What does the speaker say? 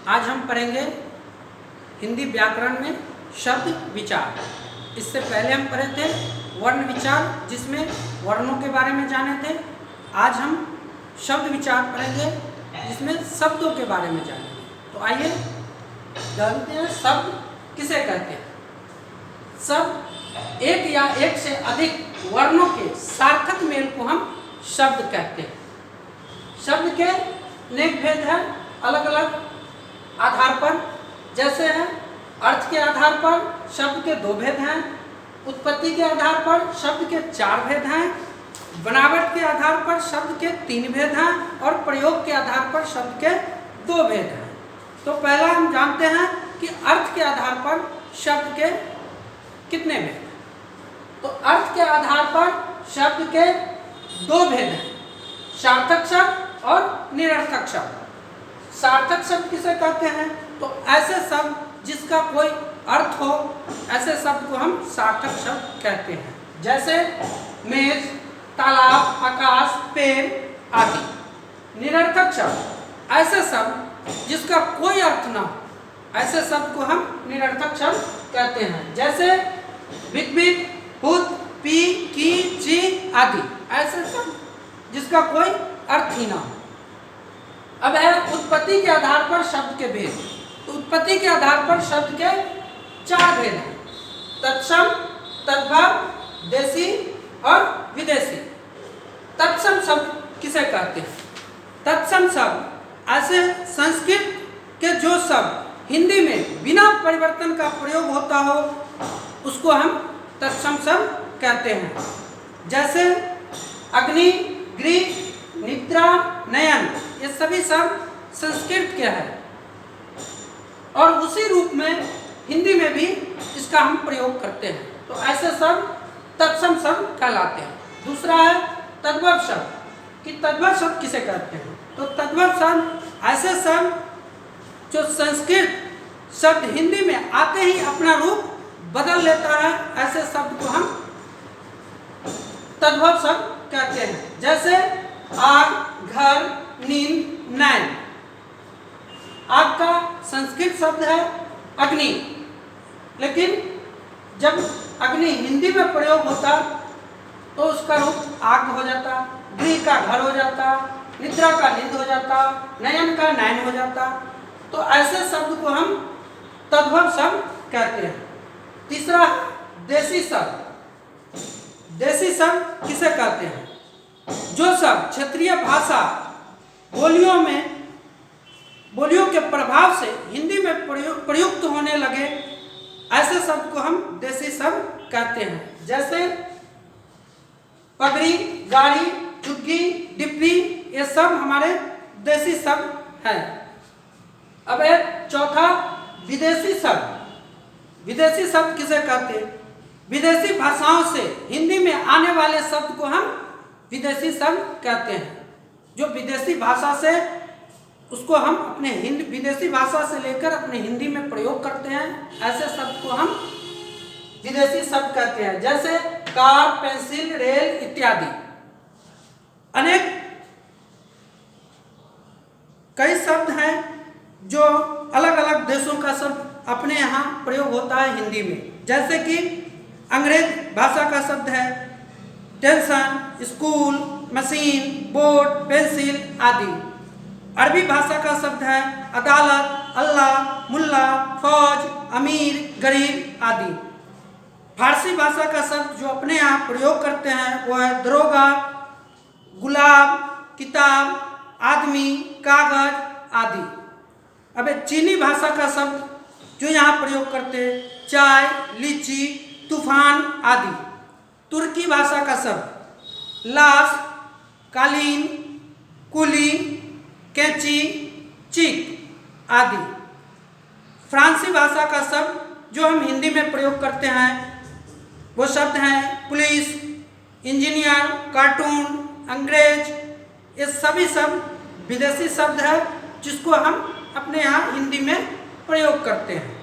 आज हम पढ़ेंगे हिंदी व्याकरण में शब्द विचार। इससे पहले हम पढ़े थे वर्ण विचार, जिसमें वर्णों के बारे में जाने थे। आज हम शब्द विचार पढ़ेंगे, जिसमें शब्दों के बारे में जानेंगे। तो आइए जानते हैं शब्द किसे कहते हैं। शब्द एक या एक से अधिक वर्णों के सार्थक मेल को हम शब्द कहते हैं। शब्द के अनेक भेद हैं अलग अलग आधार पर, जैसे है अर्थ के आधार पर शब्द के 2 भेद हैं, उत्पत्ति के आधार पर शब्द के 4 भेद हैं, बनावट के आधार पर शब्द के 3 भेद हैं और प्रयोग के आधार पर शब्द के 2 भेद हैं। तो पहला हम जानते हैं कि अर्थ के आधार पर शब्द के कितने भेद हैं। तो अर्थ के आधार पर शब्द के 2 भेद हैं, सार्थक शब्द और निरर्थक शब्द। सार्थक शब्द किसे कहते हैं? तो ऐसे शब्द जिसका कोई अर्थ हो, ऐसे शब्द को हम सार्थक शब्द कहते हैं। जैसे मेज, तालाब, आकाश, पेड़ आदि। निरर्थक शब्द ऐसे शब्द जिसका कोई अर्थ ना हो, ऐसे शब्द को हम निरर्थक शब्द कहते हैं। जैसे बिग बिग, भूत, पी, की, ची आदि। ऐसे शब्द जिसका कोई अर्थ ही ना हो। अब है उत्पत्ति के आधार पर शब्द के भेद। तो उत्पत्ति के आधार पर शब्द के 4 भेद हैं, तत्सम, तद्भव, देशी और विदेशी। तत्सम शब्द किसे कहते हैं? तत्सम शब्द ऐसे संस्कृत के जो शब्द हिंदी में बिना परिवर्तन का प्रयोग होता हो, उसको हम तत्सम शब्द कहते हैं। जैसे अग्नि, गृह, निद्रा, नयन, ये सभी शब्द संस्कृत के हैं और उसी रूप में हिंदी में भी इसका हम प्रयोग करते हैं। तो ऐसे शब्द तत्सम शब्द कहलाते हैं। दूसरा है तद्भव शब्द। कि तद्भव शब्द किसे कहते हैं? तो तद्भव शब्द ऐसे शब्द जो संस्कृत शब्द हिंदी में आते ही अपना रूप बदल लेता है, ऐसे शब्द को हम तद्भव शब्द कहते हैं। जैसे आग, घर, नींद, नैन। आग का संस्कृत शब्द है अग्नि, लेकिन जब अग्नि हिंदी में प्रयोग होता तो उसका रूप आग हो जाता, गृह का घर हो जाता, निद्रा का नींद हो जाता, नयन का नैन हो जाता। तो ऐसे शब्द को हम तद्भव शब्द कहते हैं। तीसरा देशी शब्द। देशी शब्द किसे कहते हैं? जो शब्द क्षेत्रीय भाषा बोलियों के प्रभाव से हिंदी में प्रयुक्त होने लगे, ऐसे शब्द को हम देशी शब्द कहते हैं। जैसे पगड़ी, गाड़ी, चुग्गी, डिब्बी, ये सब हमारे देशी शब्द हैं। अब एक चौथा विदेशी शब्द। विदेशी शब्द किसे कहते हैं? विदेशी भाषाओं से हिंदी में आने वाले शब्द को हम विदेशी शब्द कहते हैं। जो विदेशी भाषा से उसको हम अपने विदेशी भाषा से लेकर अपने हिंदी में प्रयोग करते हैं, ऐसे शब्द को हम विदेशी शब्द कहते हैं। जैसे कार, पेंसिल, रेल इत्यादि। अनेक कई शब्द हैं जो अलग अलग देशों का शब्द अपने यहाँ प्रयोग होता है हिंदी में। जैसे कि अंग्रेज भाषा का शब्द है tension, school, machine, board, pencil आदि। अरबी भाषा का शब्द है अदालत, अल्लाह, मुल्ला, फौज, अमीर, गरीब आदि। फारसी भाषा का शब्द जो अपने यहाँ प्रयोग करते हैं वो है दरोगा, गुलाब, किताब, आदमी, कागज आदि। अब चीनी भाषा का शब्द जो यहाँ प्रयोग करते हैं चाय, लीची, तूफान आदि। तुर्की भाषा का शब्द लाश, कालीन, कुली, कैंची, चीक आदि। फ्रांसी भाषा का शब्द जो हम हिंदी में प्रयोग करते हैं वो शब्द हैं पुलिस, इंजीनियर, कार्टून, अंग्रेज। ये सभी शब्द विदेशी शब्द है जिसको हम अपने यहाँ हिंदी में प्रयोग करते हैं।